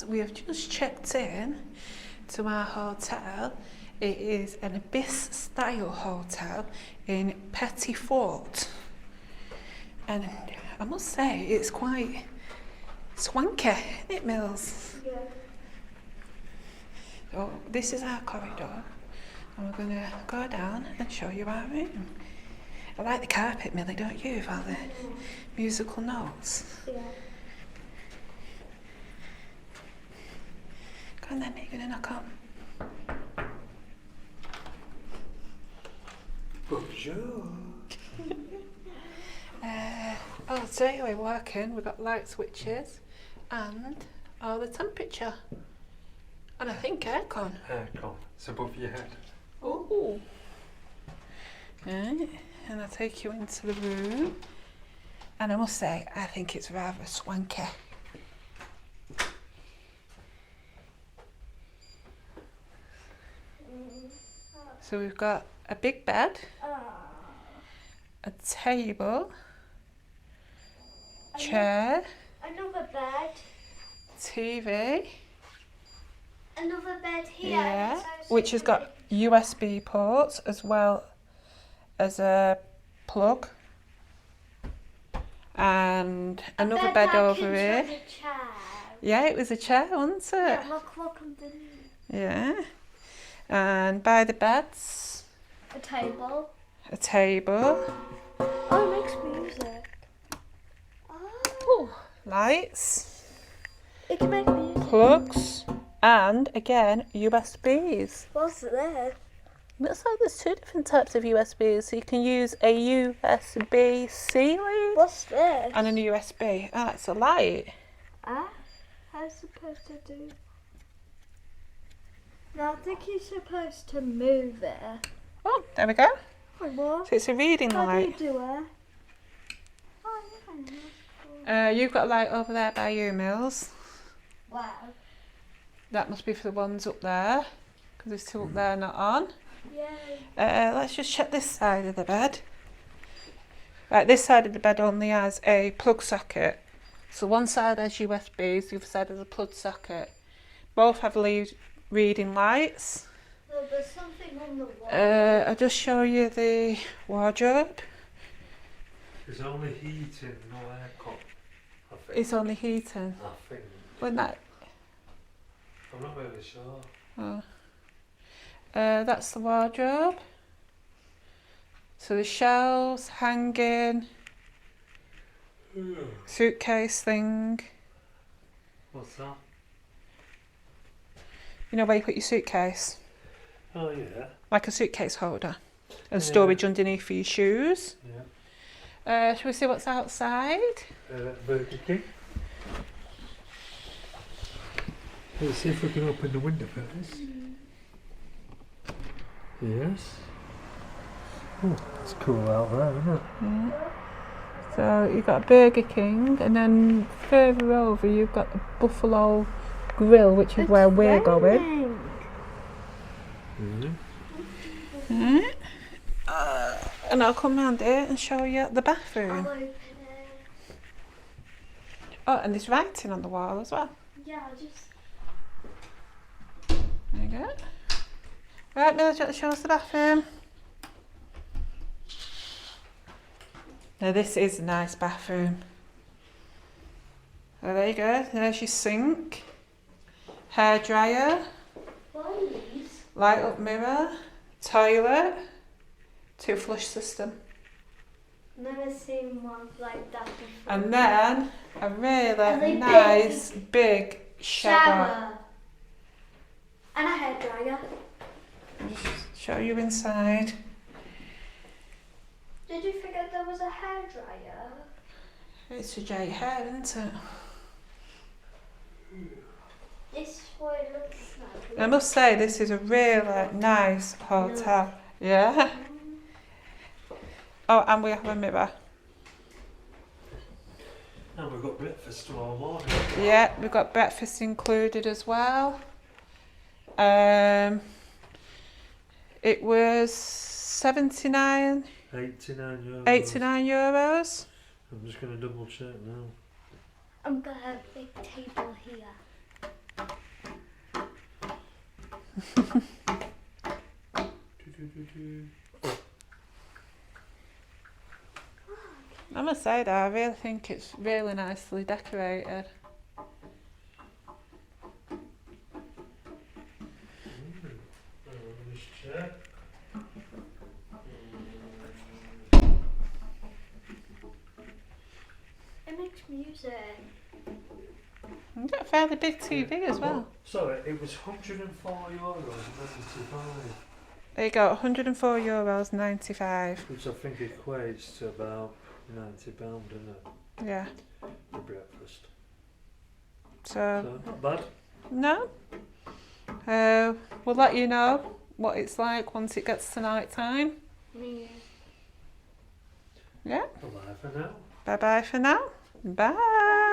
We have just checked in to our hotel. It is an Ibis style hotel in Petit Fort, and I must say it's quite swanky, isn't it, Mills? Yeah. So this is our corridor, and we're going to go down and show you our room. I like the carpet, Millie, don't you, with all the musical notes? Yeah. Go on then, you're going to knock on. Bonjour. Oh, today we're working. We've got light switches and all the temperature. And I think aircon. Aircon. It's above your head. Oh. Right. And I'll take you into the room. And I must say, I think it's rather swanky. So we've got a big bed, a table, chair, another bed, TV, another bed here. yeah, which has got USB ports as well as a plug, and another bed over here. Yeah, it was a chair, wasn't it? Yeah, look underneath. Yeah. And by the beds, A table. a table, Oh, it makes music. Oh. lights, It can make music. plugs, and again USBs. What's there? Looks like there's two different types of USBs. So you can use a USB-C lead What's this? and a USB. Oh, it's a light. Ah? How's it supposed to do? No, I think you're supposed to move it. Oh, there we go. Wait, what? So it's a reading How do you light. do it? Oh, yeah. You've got a light over there by you, Mills. Wow. That must be for the ones up there, because there's two up there not on. Yay. Let's just check this side of the bed. Right, this side of the bed only has a plug socket. So one side has USBs, the other side has a plug socket. Both have reading lights. No, there's something on the wall. I'll just show you the wardrobe. There's only heating, no aircon. I think. It's only heating. I think. When that, I'm not really sure. oh. That's the wardrobe. So the shelves, hanging, suitcase thing. What's that? You know where you put your suitcase? Oh yeah. Like a suitcase holder. And storage underneath for your shoes. Yeah. Shall we see what's outside? Burger King. Let's see if we can open the window first. Yes. Oh, it's cool out there, isn't it? Yeah. So you've got a Burger King, and then further over you've got the Buffalo Grill, which is where we're going. Mm-hmm. And I'll come round here and show you the bathroom. I'll open it. Oh, and there's writing on the wall as well. Yeah, I'll just... There you go. Right, Mel, do you want to show us the bathroom? Now this is a nice bathroom. Oh, there you go. There's your sink, hair dryer, Please. light up mirror, toilet, two flush system, Never seen one like that before. and then a really Really nice big shower. Shower. And a hairdryer. Just show you inside. Did you forget there was a hairdryer? It's to dry your hair, isn't it? This is what it looks like. I must say, this is a really nice hotel. Yeah. Oh, and we have a mirror. And we've got breakfast tomorrow morning. Yeah, we've got breakfast included as well. It was 79, 89 euros. 89 euros. I'm just going to double check now. I'm gonna have a big table here. I must say that I really think it's really nicely decorated. Just check. It makes music. You've got a fairly big TV as well. Sorry, it was 104 euros 95, There you go, 104 euros 95. which I think equates to about £90, doesn't it? Yeah. For breakfast. So, So, not bad. no. We'll let you know what it's like once it gets to night time. Yeah. Yeah. Bye for now. Bye bye for now. Bye.